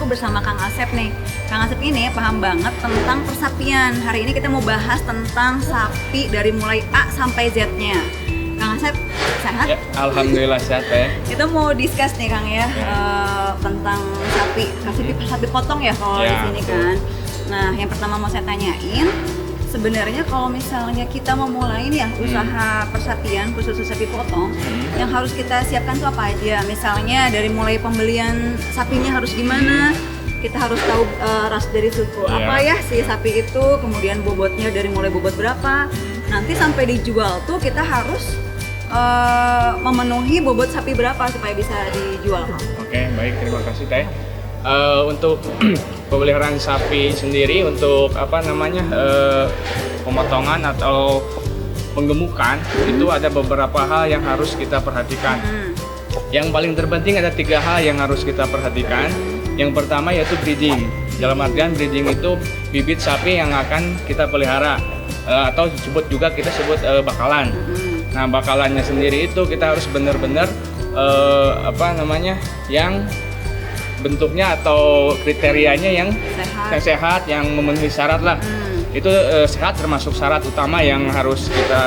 bersama Kang Asep nih. Kang Asep ini paham banget tentang persapian. Hari ini kita mau bahas tentang sapi dari mulai A sampai Z-nya. Kang Asep, sehat? Ya, alhamdulillah sehat ya. Kita mau discuss nih Kang ya, tentang sapi potong ya kalau di sini kan. Nah, yang pertama mau saya tanyain, sebenarnya kalau misalnya kita memulai nih ya usaha persapian khusus sapi potong, yang harus kita siapkan tuh apa aja? Misalnya dari mulai pembelian sapinya harus gimana? Kita harus tahu ras dari suku apa ya si sapi itu, kemudian bobotnya dari mulai bobot berapa. Nanti sampai dijual tuh kita harus memenuhi bobot sapi berapa supaya bisa dijual. Oke, baik, terima kasih Teh. Untuk pemeliharaan sapi sendiri, untuk pemotongan atau penggemukan, itu ada beberapa hal yang harus kita perhatikan. Yang paling terpenting ada 3 hal yang harus kita perhatikan. Yang pertama yaitu breeding. Dalam artian breeding itu bibit sapi yang akan kita pelihara, atau kita sebut bakalan. Nah, bakalannya sendiri itu kita harus benar-benar yang bentuknya atau kriterianya yang sehat, yang memenuhi syarat lah. Itu sehat termasuk syarat utama yang harus kita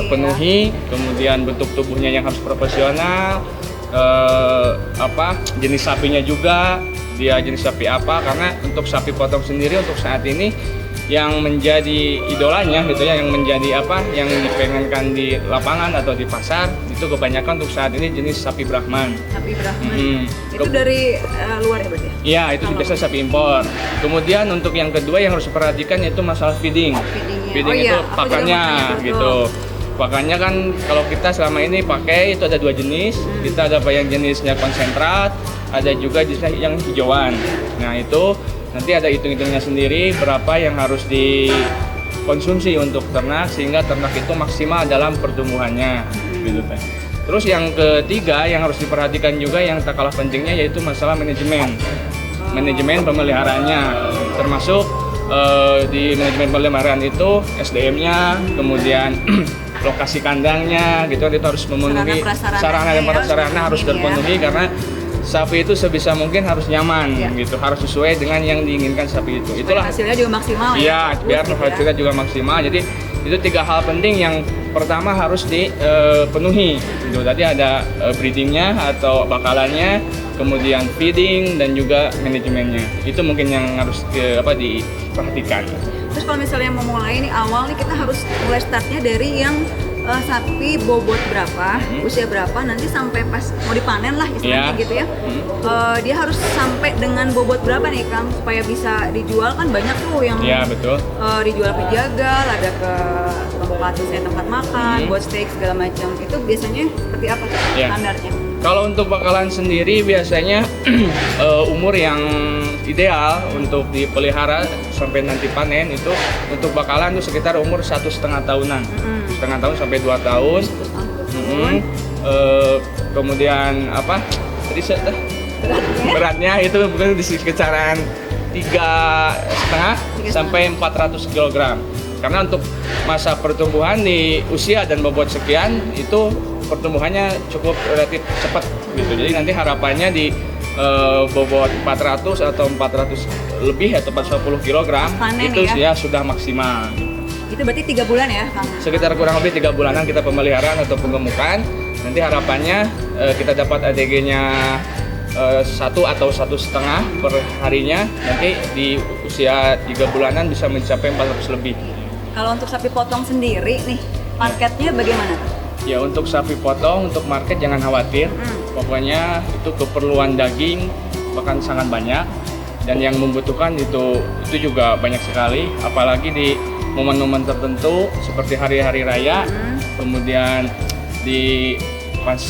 penuhi. Kemudian bentuk tubuhnya yang harus proporsional, jenis sapinya juga, dia jenis sapi apa, karena untuk sapi potong sendiri untuk saat ini yang menjadi idolanya gitu ya, yang menjadi yang dipengenkan di lapangan atau di pasar itu kebanyakan untuk saat ini jenis sapi Brahman. Sapi Brahman. Itu dari luar ya berarti? Iya, itu biasa sapi impor. Kemudian untuk yang kedua yang harus diperhatikan yaitu masalah feeding. Feeding itu pakannya gitu. Pakannya kan kalau kita selama ini pakai itu ada 2 jenis. Kita ada yang jenisnya konsentrat, ada juga jenisnya yang hijauan. Nah, itu nanti ada hitung-hitungnya sendiri berapa yang harus dikonsumsi untuk ternak sehingga ternak itu maksimal dalam pertumbuhannya gitu. Terus yang ketiga yang harus diperhatikan juga yang tak kalah pentingnya yaitu masalah manajemen pemeliharaannya, termasuk di manajemen pemeliharaan itu SDM-nya, kemudian lokasi kandangnya gitu, itu harus memenuhi sarana dan prasarana harus terpenuhi karena sapi itu sebisa mungkin harus nyaman gitu, harus sesuai dengan yang diinginkan sapi itu. Itulah hasilnya juga maksimal. Iya, biar hasilnya juga maksimal. Jadi itu 3 hal penting yang pertama harus dipenuhi. Gitu. Tadi ada breedingnya atau bakalannya, kemudian feeding dan juga manajemennya. Itu mungkin yang harus diperhatikan. Terus kalau misalnya mau mulai nih awal nih kita harus mulai startnya dari yang sapi bobot berapa, usia berapa, nanti sampai pas mau dipanen lah istilahnya gitu ya. Dia harus sampai dengan bobot berapa nih Kang supaya bisa dijual, kan banyak tuh yang betul. Dijual ke jagal, ada ke tempat makan, buat steak segala macam. Itu biasanya seperti apa standarnya? Kalau untuk bakalan sendiri biasanya umur yang ideal untuk dipelihara sampai nanti panen itu untuk bakalan itu sekitar umur 1,5 tahunan, 1,5 tahun sampai 2 tahun. Kemudian beratnya itu bukan di kisaran 3,5 sampai 400 kg. Karena untuk masa pertumbuhan di usia dan bobot sekian itu pertumbuhannya cukup relatif cepat gitu. Jadi nanti harapannya di bobot 400 atau 400 lebih atau 410 kg itu sudah maksimal. Itu berarti 3 bulan ya Kang? Sekitar kurang lebih 3 bulanan kita pemeliharaan atau penggemukan. Nanti harapannya kita dapat ADG-nya 1 atau 1,5 per harinya. Nanti di usia 3 bulanan bisa mencapai 400 lebih. Kalau untuk sapi potong sendiri nih, marketnya bagaimana? Ya, untuk sapi potong, untuk market jangan khawatir. Pokoknya itu keperluan daging bahkan sangat banyak, dan yang membutuhkan itu juga banyak sekali, apalagi di momen-momen tertentu seperti hari-hari raya, kemudian di pas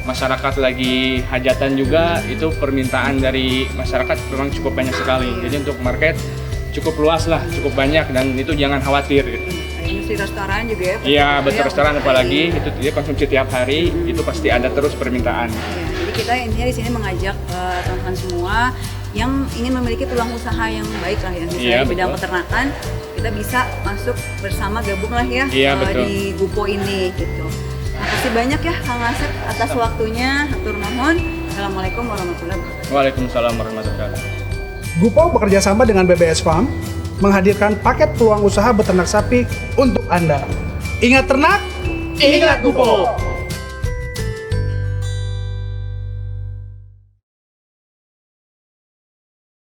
masyarakat lagi hajatan juga, itu permintaan dari masyarakat memang cukup banyak sekali. Jadi untuk market cukup luas lah, cukup banyak, dan itu jangan khawatir gitu. Industri restoran juga ya? Iya, betul, restoran apalagi itu dia konsumsi tiap hari, itu pasti ada terus permintaan. Ya, jadi kita intinya di sini mengajak teman-teman semua yang ingin memiliki peluang usaha yang baik lah ya, misalnya di bidang peternakan, kita bisa masuk bersama, gabung lah ya, di Gupo ini gitu. Makasih banyak ya Kang Asep atas waktunya, hatur nuhun. Assalamualaikum warahmatullahi wabarakatuh. Waalaikumsalam warahmatullahi wabarakatuh. Gupo bekerja sama dengan BBS Farm menghadirkan paket peluang usaha beternak sapi untuk Anda. Ingat ternak, ingat Gupo.